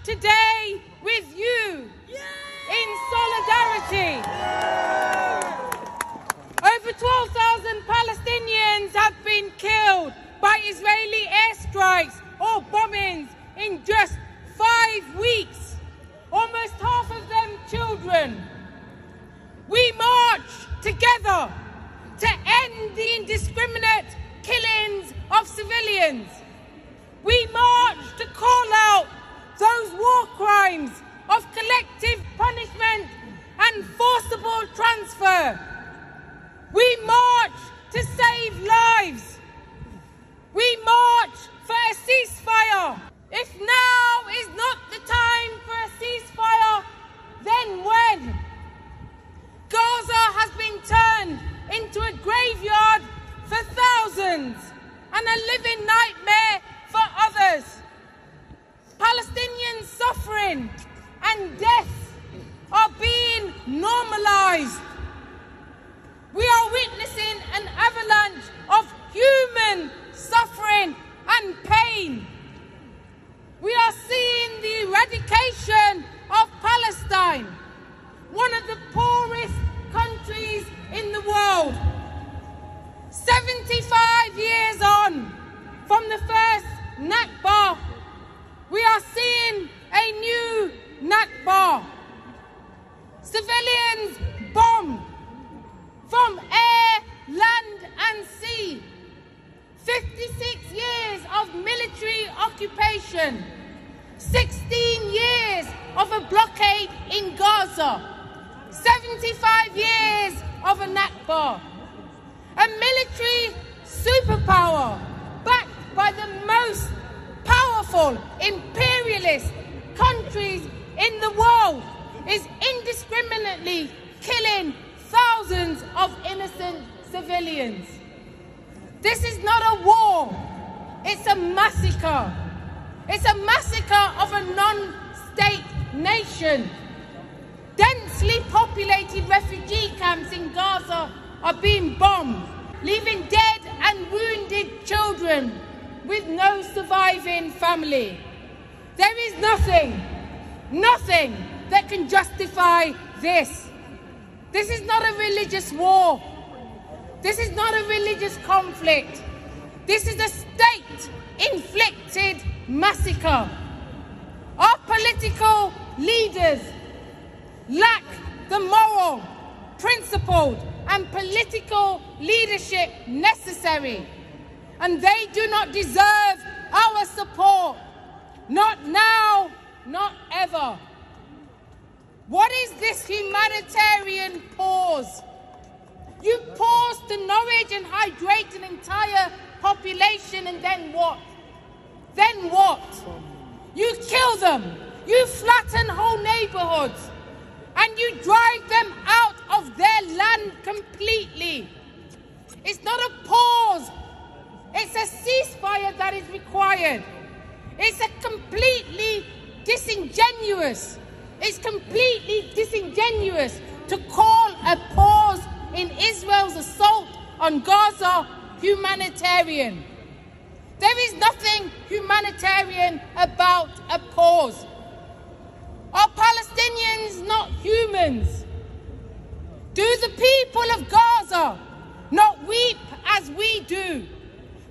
today with you in solidarity. Over 12,000 Palestinians have been killed by Israeli airstrikes or bombings in just 5 weeks, almost half of them children. We march together to end the indiscriminate killings of civilians. We march to call out those war crimes of collective punishment and forcible transfer. We march to save lives. We march for a ceasefire. If now is not the time for a ceasefire, then when? Gaza has been turned into a graveyard for thousands and a living nightmare for others. Palestinian suffering and death are being normalized. We are witnessing an avalanche of human suffering and pain. We are seeing the eradication of Palestine, one of the poorest countries in the world. 75 years on from the first Nakba, we are seeing a new Nakba. Civilians bombed from air, land and sea. 56 years of military occupation. 16 years of a blockade in Gaza. 75 years of a Nakba. A military superpower backed by the most powerful imperialist countries in the world is indiscriminately killing thousands of innocent civilians. This is not a war, it's a massacre. It's a massacre of a non-state nation. Densely populated refugee camps in Gaza are being bombed, leaving dead and wounded children with no surviving family. There is nothing that can justify this. This is not a religious war. This is not a religious conflict. This is a state-inflicted massacre. Our political leaders lack the moral, principled and political leadership necessary, and they do not deserve our support. Not now, not ever. What is this humanitarian pause? You pause to nourish and hydrate an entire population, and then what? Then what? You kill them, you flatten whole neighborhoods, and you drive them out of their land completely. It's not a pause, it's a ceasefire that is required. It's completely disingenuous to call a pause in Israel's assault on Gaza humanitarian. There is nothing humanitarian about a pause. Are Palestinians not humans? Do the people of Gaza not weep as we do?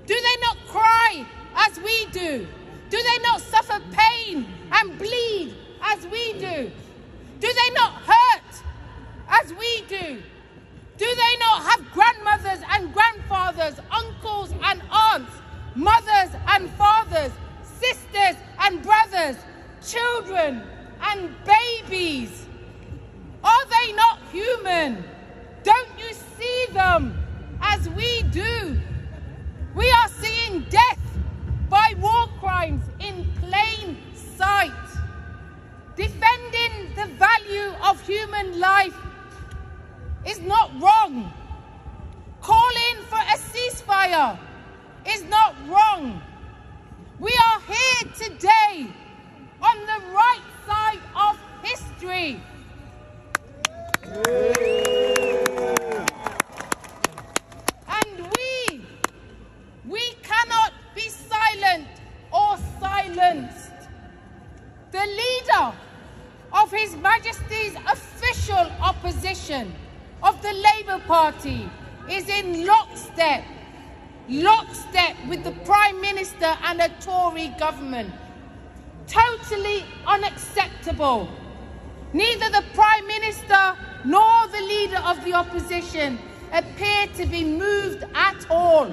Do they not cry as we do? Do they not suffer pain and bleed as we do? Do they not hurt as we do? Do they not have grandmothers and grandfathers, uncles and aunts, mothers and fathers, sisters and brothers, children and babies? Are they not human? Don't you see them as we do? We are seeing death by war crimes in plain sight. Defending the value of human life is not wrong. Calling for a ceasefire is not wrong. We are here today on the right side of history. And we cannot be silent or silenced. The leader of His Majesty's official opposition of the Labour Party is in lockstep with the Prime Minister and a Tory government. Totally unacceptable. Neither the Prime Minister nor the leader of the opposition appear to be moved at all.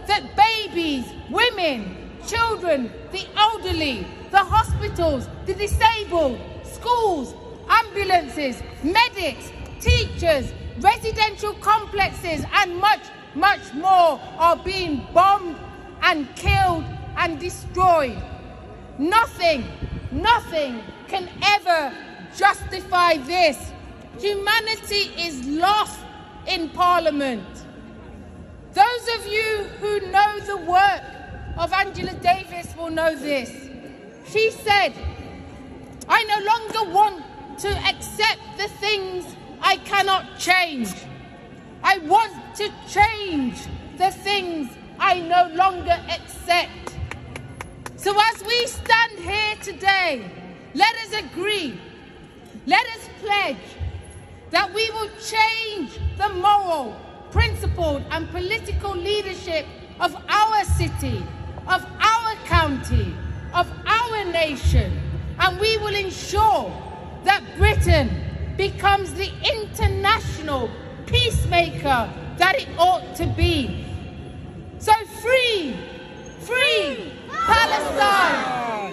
That babies, women, children, the elderly, the hospitals, the disabled, schools, ambulances, medics, teachers, residential complexes and much, much more are being bombed and killed and destroyed. Nothing can ever justify this. Humanity is lost in Parliament. Those of you who know the work of Angela Davis will know this. She said, "I no longer want to accept the things I cannot change. I want to change the things I no longer accept." So as we stand here today, let us agree, let us pledge that we will change the moral, principled and political leadership of our city, of our county, of our nation, and we will ensure that Britain becomes the international peacemaker that it ought to be. So free Palestine!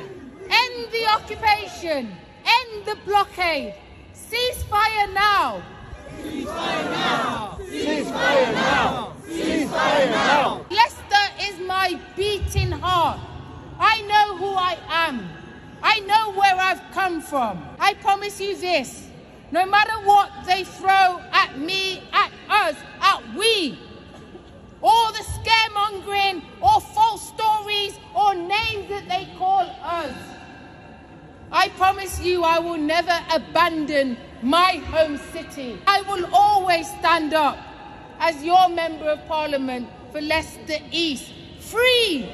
End the occupation! End the blockade! Ceasefire now! Ceasefire now! Ceasefire now! Ceasefire now! Leicester is my beating heart. I know who I am. I know where I've come from. I promise you this, no matter what they throw at me, at us, at we, all the scaremongering or false stories or names that they call us, I promise you I will never abandon my home city. I will always stand up as your Member of Parliament for Leicester East. Free